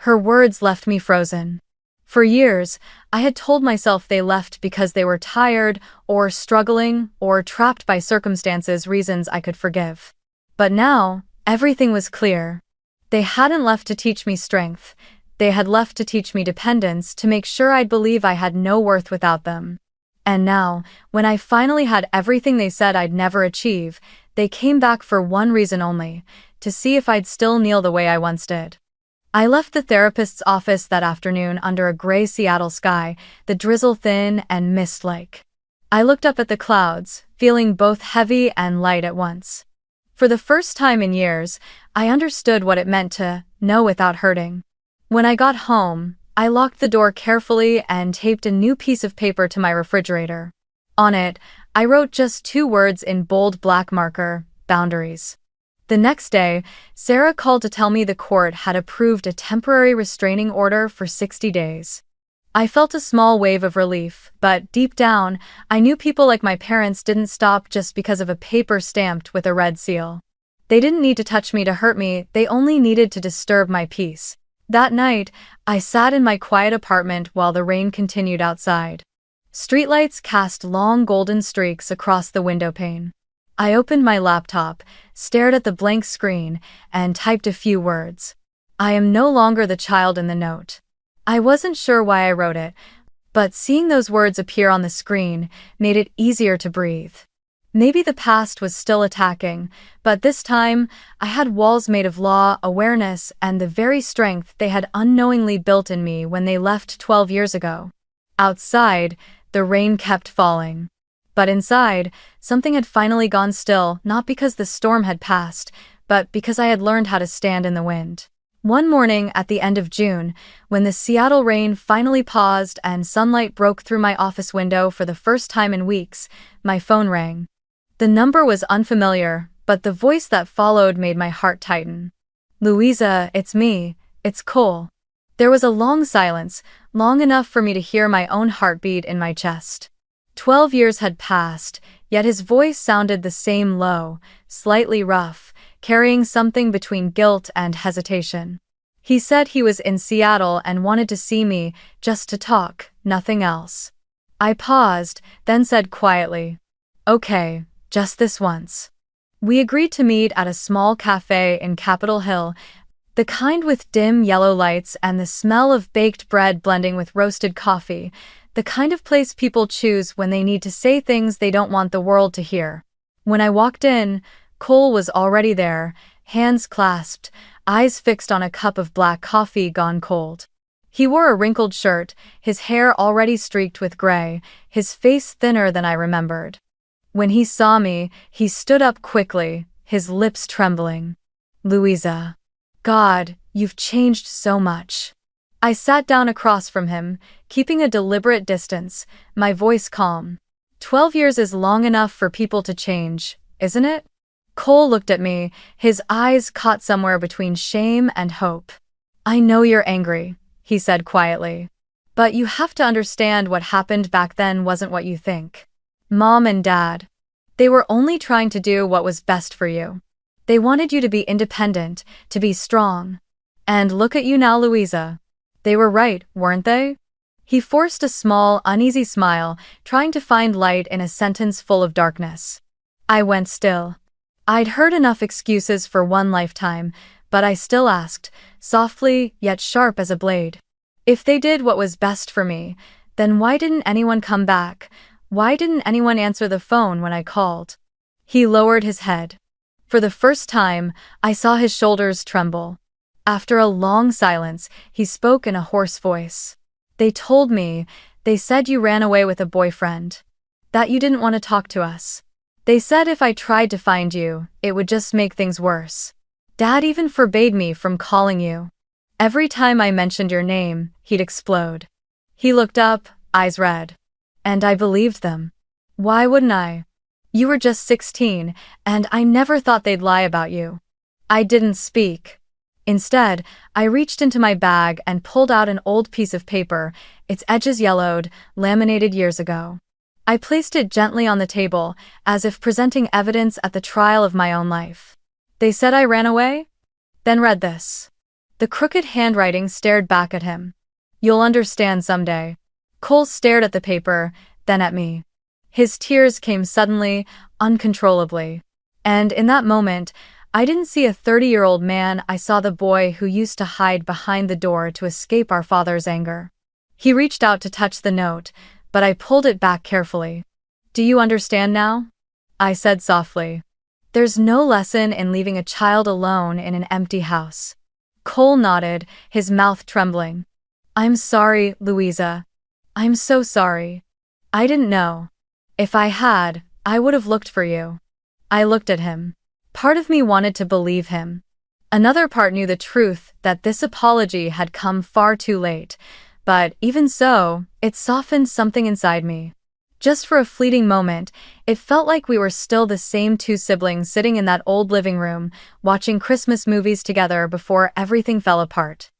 Her words left me frozen. For years, I had told myself they left because they were tired, or struggling, or trapped by circumstances, reasons I could forgive. But now, everything was clear. They hadn't left to teach me strength. They had left to teach me dependence, to make sure I'd believe I had no worth without them. And now, when I finally had everything they said I'd never achieve, they came back for one reason only: to see if I'd still kneel the way I once did. I left the therapist's office that afternoon under a gray Seattle sky, the drizzle thin and mist-like. I looked up at the clouds, feeling both heavy and light at once. For the first time in years, I understood what it meant to know without hurting. When I got home, I locked the door carefully and taped a new piece of paper to my refrigerator. On it, I wrote just 2 words in bold black marker: boundaries. The next day, Sarah called to tell me the court had approved a temporary restraining order for 60 days. I felt a small wave of relief, but deep down, I knew people like my parents didn't stop just because of a paper stamped with a red seal. They didn't need to touch me to hurt me, they only needed to disturb my peace. That night, I sat in my quiet apartment while the rain continued outside. Streetlights cast long golden streaks across the windowpane. I opened my laptop, stared at the blank screen, and typed a few words. "I am no longer the child in the note." I wasn't sure why I wrote it, but seeing those words appear on the screen made it easier to breathe. Maybe the past was still attacking, but this time, I had walls made of law, awareness, and the very strength they had unknowingly built in me when they left 12 years ago. Outside, the rain kept falling. But inside, something had finally gone still, not because the storm had passed, but because I had learned how to stand in the wind. One morning at the end of June, when the Seattle rain finally paused and sunlight broke through my office window for the first time in weeks, my phone rang. The number was unfamiliar, but the voice that followed made my heart tighten. "Louisa, it's me, it's Cole." There was a long silence, long enough for me to hear my own heartbeat in my chest. 12 years had passed, yet his voice sounded the same, low, slightly rough, carrying something between guilt and hesitation. He said he was in Seattle and wanted to see me, just to talk, nothing else. I paused, then said quietly, "Okay, just this once." We agreed to meet at a small cafe in Capitol Hill, the kind with dim yellow lights and the smell of baked bread blending with roasted coffee, the kind of place people choose when they need to say things they don't want the world to hear. When I walked in, Cole was already there, hands clasped, eyes fixed on a cup of black coffee gone cold. He wore a wrinkled shirt, his hair already streaked with gray, his face thinner than I remembered. When he saw me, he stood up quickly, his lips trembling. "Louisa. God, you've changed so much." I sat down across from him, keeping a deliberate distance, my voice calm. 12 years is long enough for people to change, isn't it? Cole looked at me, his eyes caught somewhere between shame and hope. "I know you're angry," he said quietly. "But you have to understand what happened back then wasn't what you think. Mom and Dad, they were only trying to do what was best for you. They wanted you to be independent, to be strong. And look at you now, Louisa. They were right, weren't they? He forced a small, uneasy smile, trying to find light in a sentence full of darkness. I went still. I'd heard enough excuses for one lifetime, but I still asked, softly yet sharp as a blade. If they did what was best for me, then why didn't anyone come back? Why didn't anyone answer the phone when I called? He lowered his head. For the first time, I saw his shoulders tremble. After a long silence, he spoke in a hoarse voice. They told me, they said you ran away with a boyfriend. That you didn't want to talk to us. They said if I tried to find you, it would just make things worse. Dad even forbade me from calling you. Every time I mentioned your name, he'd explode. He looked up, eyes red. And I believed them. Why wouldn't I? You were just 16, and I never thought they'd lie about you. I didn't speak. Instead, I reached into my bag and pulled out an old piece of paper, its edges yellowed, laminated years ago. I placed it gently on the table, as if presenting evidence at the trial of my own life. They said I ran away? Then read this. The crooked handwriting stared back at him. You'll understand someday. Cole stared at the paper, then at me. His tears came suddenly, uncontrollably. And in that moment, I didn't see a 30-year-old man, I saw the boy who used to hide behind the door to escape our father's anger. He reached out to touch the note, but I pulled it back carefully. Do you understand now? I said softly. There's no lesson in leaving a child alone in an empty house. Cole nodded, his mouth trembling. I'm sorry, Louisa. I'm so sorry. I didn't know. If I had, I would have looked for you. I looked at him. Part of me wanted to believe him. Another part knew the truth that this apology had come far too late, but even so, it softened something inside me. Just for a fleeting moment, it felt like we were still the same two siblings sitting in that old living room, watching Christmas movies together before everything fell apart.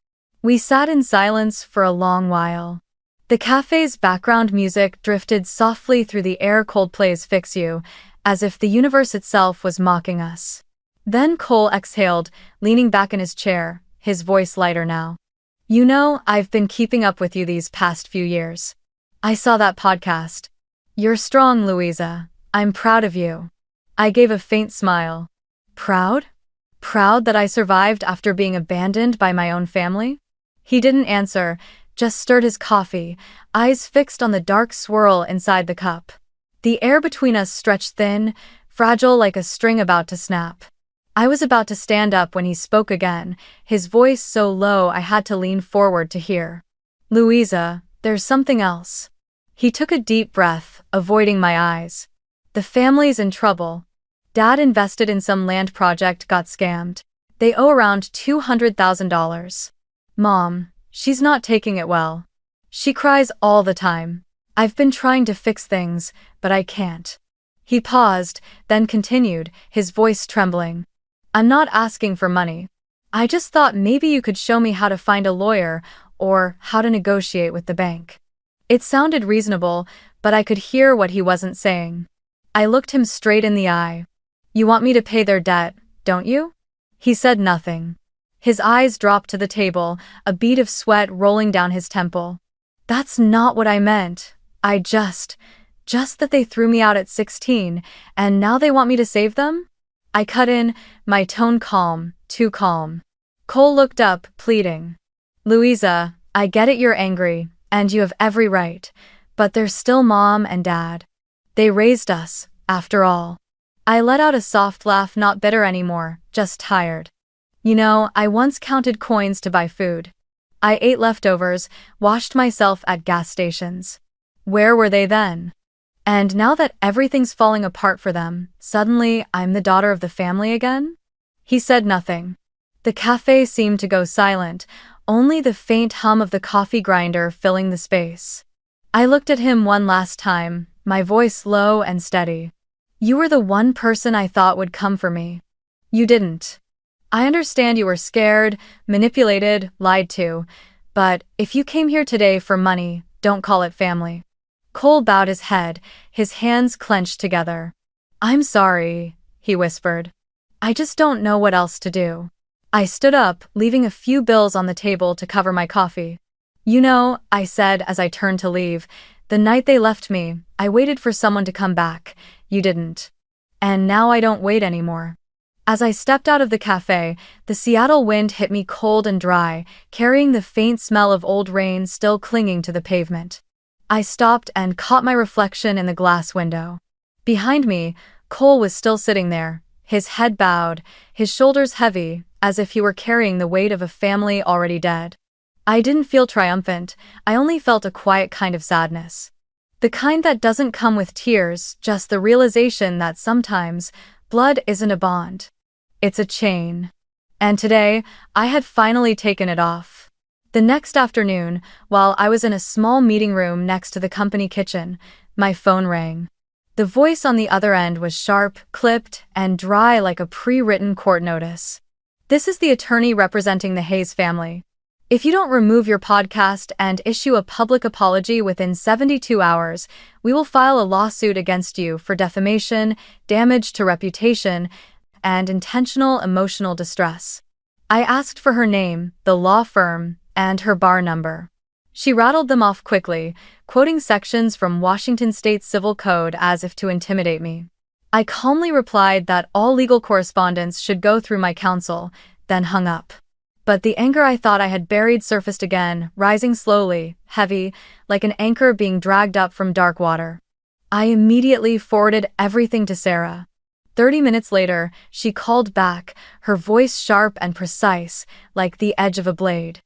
We sat in silence for a long while. The cafe's background music drifted softly through the air. Coldplay's Fix You, as if the universe itself was mocking us. Then Cole exhaled, leaning back in his chair, his voice lighter now. You know, I've been keeping up with you these past few years. I saw that podcast. You're strong, Louisa. I'm proud of you. I gave a faint smile. Proud? Proud that I survived after being abandoned by my own family? He didn't answer, just stirred his coffee, eyes fixed on the dark swirl inside the cup. The air between us stretched thin, fragile like a string about to snap. I was about to stand up when he spoke again, his voice so low I had to lean forward to hear. Louisa, there's something else. He took a deep breath, avoiding my eyes. The family's in trouble. Dad invested in some land project, got scammed. They owe around $200,000. Mom, she's not taking it well. She cries all the time. I've been trying to fix things, but I can't. He paused, then continued, his voice trembling. I'm not asking for money. I just thought maybe you could show me how to find a lawyer or how to negotiate with the bank. It sounded reasonable, but I could hear what he wasn't saying. I looked him straight in the eye. You want me to pay their debt, don't you? He said nothing. His eyes dropped to the table, a bead of sweat rolling down his temple. That's not what I meant. Just that they threw me out at 16, and now they want me to save them? I cut in, my tone calm, too calm. Cole looked up, pleading. Louisa, I get it, you're angry, and you have every right, but there's still Mom and Dad. They raised us, after all. I let out a soft laugh, not bitter anymore, just tired. You know, I once counted coins to buy food. I ate leftovers, washed myself at gas stations. Where were they then? And now that everything's falling apart for them, suddenly I'm the daughter of the family again? He said nothing. The cafe seemed to go silent, only the faint hum of the coffee grinder filling the space. I looked at him one last time, my voice low and steady. You were the one person I thought would come for me. You didn't. I understand you were scared, manipulated, lied to, but if you came here today for money, don't call it family. Cole bowed his head, his hands clenched together. I'm sorry, he whispered. I just don't know what else to do. I stood up, leaving a few bills on the table to cover my coffee. I said as I turned to leave, the night they left me, I waited for someone to come back. You didn't. And now I don't wait anymore. As I stepped out of the cafe, the Seattle wind hit me cold and dry, carrying the faint smell of old rain still clinging to the pavement. I stopped and caught my reflection in the glass window. Behind me, Cole was still sitting there, his head bowed, his shoulders heavy, as if he were carrying the weight of a family already dead. I didn't feel triumphant, I only felt a quiet kind of sadness. The kind that doesn't come with tears, just the realization that sometimes, blood isn't a bond. It's a chain. And today, I had finally taken it off. The next afternoon, while I was in a small meeting room next to the company kitchen, my phone rang. The voice on the other end was sharp, clipped, and dry like a pre-written court notice. This is the attorney representing the Hayes family. If you don't remove your podcast and issue a public apology within 72 hours, we will file a lawsuit against you for defamation, damage to reputation, and intentional emotional distress. I asked for her name, the law firm, and her bar number. She rattled them off quickly, quoting sections from Washington State's Civil Code as if to intimidate me. I calmly replied that all legal correspondence should go through my counsel, then hung up. But the anger I thought I had buried surfaced again, rising slowly, heavy, like an anchor being dragged up from dark water. I immediately forwarded everything to Sarah. 30 minutes later, she called back, her voice sharp and precise, like the edge of a blade.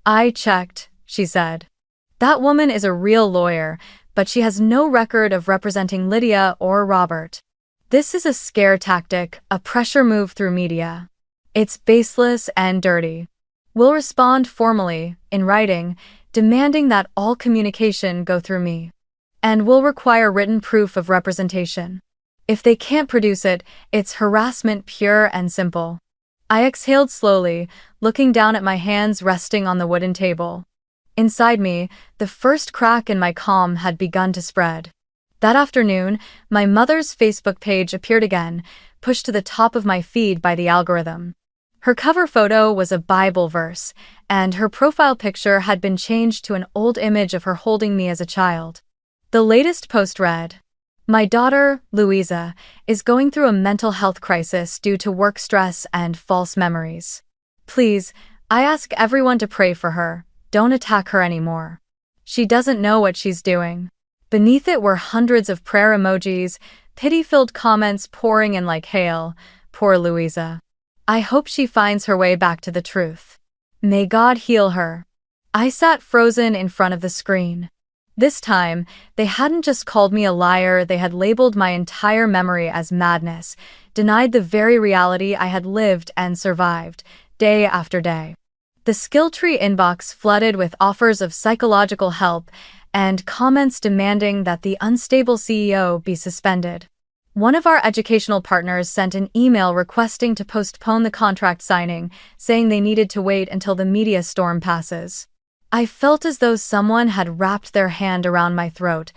I checked, she said. That woman is a real lawyer, but she has no record of representing Lydia or Robert. This is a scare tactic, a pressure move through media. It's baseless and dirty. We'll respond formally, in writing, demanding that all communication go through me. And we'll require written proof of representation. If they can't produce it, it's harassment pure and simple. I exhaled slowly, looking down at my hands resting on the wooden table. Inside me, the first crack in my calm had begun to spread. That afternoon, my mother's Facebook page appeared again, pushed to the top of my feed by the algorithm. Her cover photo was a Bible verse, and her profile picture had been changed to an old image of her holding me as a child. The latest post read, "My daughter, Louisa, is going through a mental health crisis due to work stress and false memories. Please, I ask everyone to pray for her. Don't attack her anymore. She doesn't know what she's doing." Beneath it were hundreds of prayer emojis, pity-filled comments pouring in like hail. Poor Louisa. I hope she finds her way back to the truth. May God heal her. I sat frozen in front of the screen. This time, they hadn't just called me a liar, they had labeled my entire memory as madness, denied the very reality I had lived and survived, day after day. The Skilltree inbox flooded with offers of psychological help and comments demanding that the unstable CEO be suspended. One of our educational partners sent an email requesting to postpone the contract signing, saying they needed to wait until the media storm passes. I felt as though someone had wrapped their hand around my throat,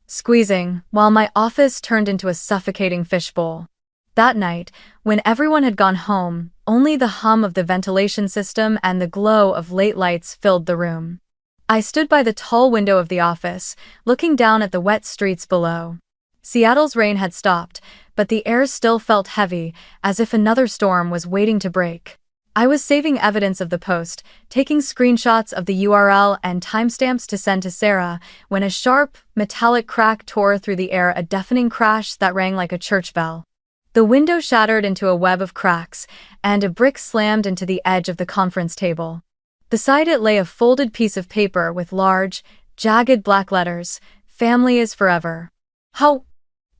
squeezing, while my office turned into a suffocating fishbowl. That night, when everyone had gone home, only the hum of the ventilation system and the glow of late lights filled the room. I stood by the tall window of the office, looking down at the wet streets below. Seattle's rain had stopped, but the air still felt heavy, as if another storm was waiting to break. I was saving evidence of the post, taking screenshots of the URL and timestamps to send to Sarah, when a sharp, metallic crack tore through the air, a deafening crash that rang like a church bell. The window shattered into a web of cracks, and a brick slammed into the edge of the conference table. Beside it lay a folded piece of paper with large, jagged black letters, "Family is forever." How?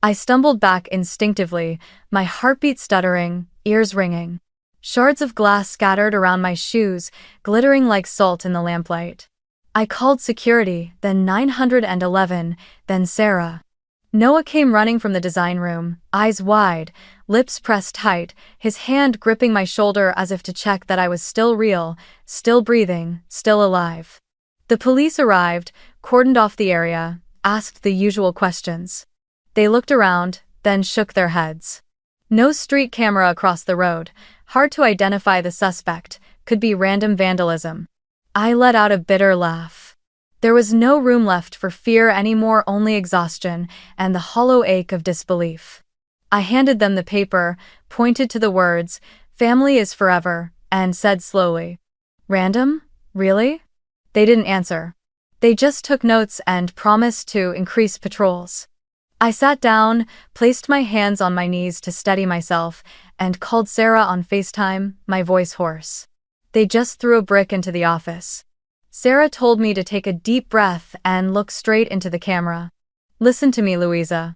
I stumbled back instinctively, my heartbeat stuttering, ears ringing. Shards of glass scattered around my shoes, glittering like salt in the lamplight. I called security, then 911, then Sarah. Noah came running from the design room, eyes wide, lips pressed tight, his hand gripping my shoulder as if to check that I was still real, still breathing, still alive. The police arrived, cordoned off the area, asked the usual questions. They looked around, then shook their heads. No street camera across the road, hard to identify the suspect, could be random vandalism. I let out a bitter laugh. There was no room left for fear anymore, only exhaustion and the hollow ache of disbelief. I handed them the paper, pointed to the words, "Family is forever," and said slowly, "Random? Really?" They didn't answer. They just took notes and promised to increase patrols. I sat down, placed my hands on my knees to steady myself, and called Sarah on FaceTime, my voice hoarse. They just threw a brick into the office. Sarah told me to take a deep breath and look straight into the camera. "Listen to me, Louisa.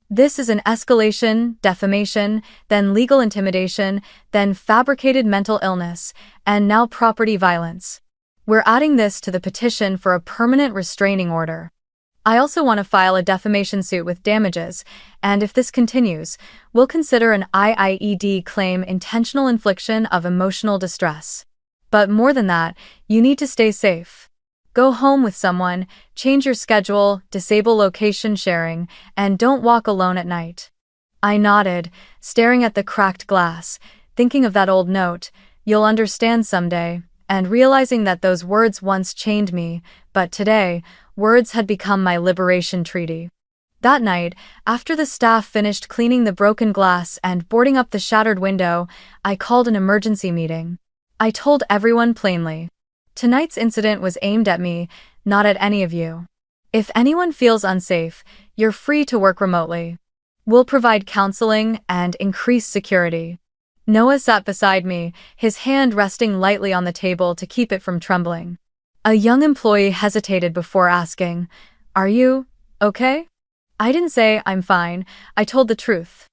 This is an escalation, defamation, then legal intimidation, then fabricated mental illness, and now property violence. We're adding this to the petition for a permanent restraining order. I also want to file a defamation suit with damages, and if this continues, we'll consider an IIED claim, intentional infliction of emotional distress. But more than that, you need to stay safe. Go home with someone, change your schedule, disable location sharing, and don't walk alone at night." I nodded, staring at the cracked glass, thinking of that old note, "You'll understand someday," and realizing that those words once chained me, but today, words had become my liberation treaty. That night, after the staff finished cleaning the broken glass and boarding up the shattered window, I called an emergency meeting. I told everyone plainly, tonight's incident was aimed at me, not at any of you. If anyone feels unsafe, you're free to work remotely. We'll provide counseling and increase security. Noah sat beside me, his hand resting lightly on the table to keep it from trembling. A young employee hesitated before asking, "Are you okay?" I didn't say "I'm fine," I told the truth.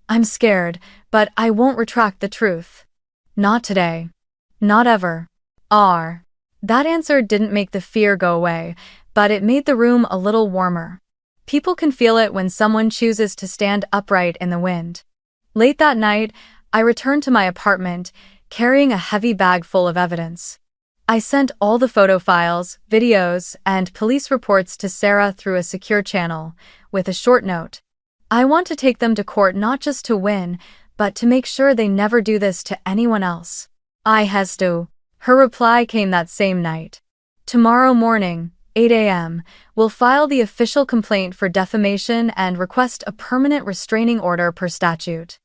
"I'm scared, but I won't retract the truth. Not today. Not ever." That answer didn't make the fear go away, but it made the room a little warmer. People can feel it when someone chooses to stand upright in the wind. Late that night, I returned to my apartment, carrying a heavy bag full of evidence. I sent all the photo files, videos, and police reports to Sarah through a secure channel, with a short note. I want to take them to court not just to win, but to make sure they never do this to anyone else. I has to. Her reply came that same night. "Tomorrow morning, 8 a.m., we'll file the official complaint for defamation and request a permanent restraining order per statute.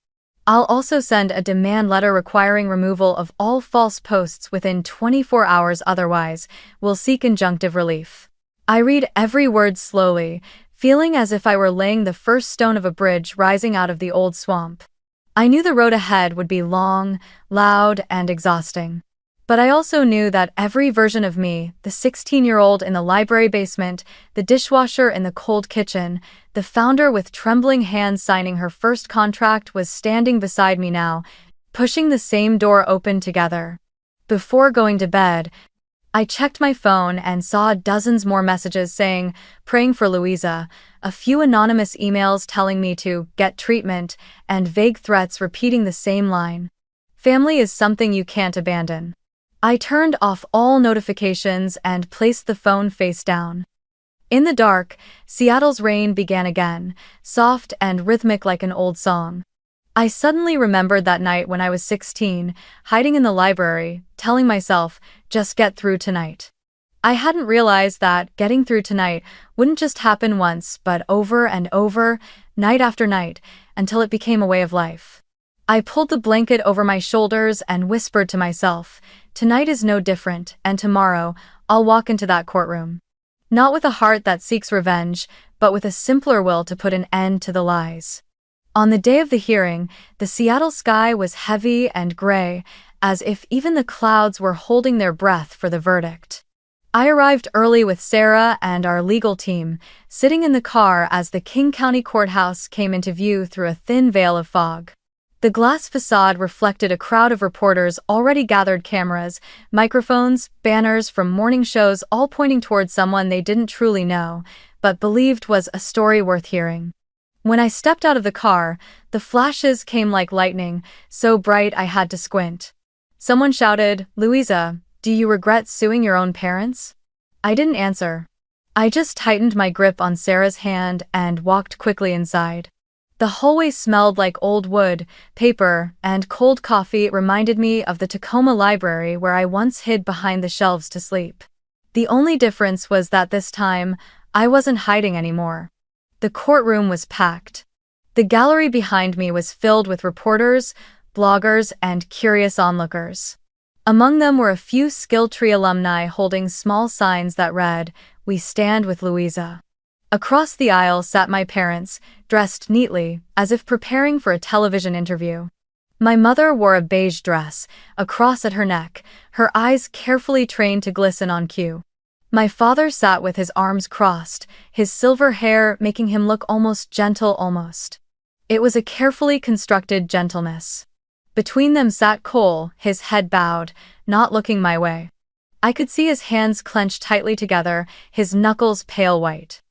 I'll also send a demand letter requiring removal of all false posts within 24 hours, otherwise, we'll seek injunctive relief." I read every word slowly, feeling as if I were laying the first stone of a bridge rising out of the old swamp. I knew the road ahead would be long, loud, and exhausting. But I also knew that every version of me, the 16-year-old in the library basement, the dishwasher in the cold kitchen, the founder with trembling hands signing her first contract, was standing beside me now, pushing the same door open together. Before going to bed, I checked my phone and saw dozens more messages saying, "Praying for Louisa," a few anonymous emails telling me to get treatment, and vague threats repeating the same line. "Family is something you can't abandon." I turned off all notifications and placed the phone face down. In the dark, Seattle's rain began again, soft and rhythmic like an old song. I suddenly remembered that night when I was 16, hiding in the library, telling myself, just get through tonight. I hadn't realized that getting through tonight wouldn't just happen once, but over and over, night after night, until it became a way of life. I pulled the blanket over my shoulders and whispered to myself, tonight is no different, and tomorrow, I'll walk into that courtroom. Not with a heart that seeks revenge, but with a simpler will to put an end to the lies. On the day of the hearing, the Seattle sky was heavy and gray, as if even the clouds were holding their breath for the verdict. I arrived early with Sarah and our legal team, sitting in the car as the King County Courthouse came into view through a thin veil of fog. The glass facade reflected a crowd of reporters already gathered, cameras, microphones, banners from morning shows, all pointing towards someone they didn't truly know, but believed was a story worth hearing. When I stepped out of the car, the flashes came like lightning, so bright I had to squint. Someone shouted, "Louisa, do you regret suing your own parents?" I didn't answer. I just tightened my grip on Sarah's hand and walked quickly inside. The hallway smelled like old wood, paper, and cold coffee. It reminded me of the Tacoma Library where I once hid behind the shelves to sleep. The only difference was that this time, I wasn't hiding anymore. The courtroom was packed. The gallery behind me was filled with reporters, bloggers, and curious onlookers. Among them were a few Skilltree alumni holding small signs that read, "We stand with Louisa." Across the aisle sat my parents, dressed neatly, as if preparing for a television interview. My mother wore a beige dress, a cross at her neck, her eyes carefully trained to glisten on cue. My father sat with his arms crossed, his silver hair making him look almost gentle almost. It was a carefully constructed gentleness. Between them sat Cole, his head bowed, not looking my way. I could see his hands clenched tightly together, his knuckles pale white.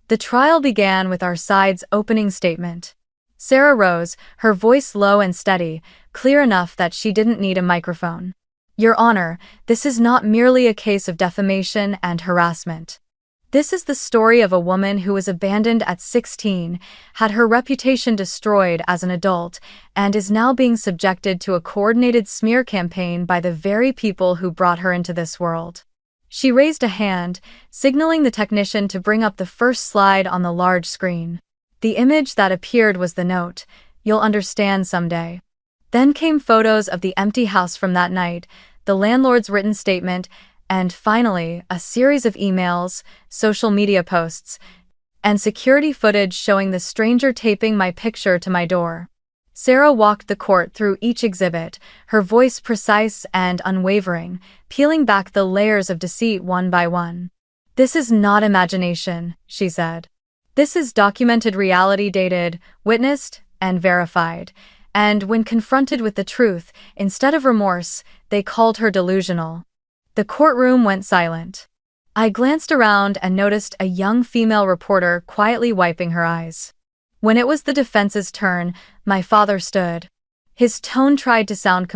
The trial began with our side's opening statement. Sarah rose, her voice low and steady, clear enough that she didn't need a microphone. "Your Honor, this is not merely a case of defamation and harassment. This is the story of a woman who was abandoned at 16, had her reputation destroyed as an adult, and is now being subjected to a coordinated smear campaign by the very people who brought her into this world." She raised a hand, signaling the technician to bring up the first slide on the large screen. The image that appeared was the note, "You'll understand someday." Then came photos of the empty house from that night, the landlord's written statement, and finally, a series of emails, social media posts, and security footage showing the stranger taping my picture to my door. Sarah walked the court through each exhibit, her voice precise and unwavering, peeling back the layers of deceit one by one. "This is not imagination," she said. "This is documented reality, dated, witnessed, and verified." And when confronted with the truth, instead of remorse, they called her delusional. The courtroom went silent. I glanced around and noticed a young female reporter quietly wiping her eyes. When it was the defense's turn, my father stood. His tone tried to sound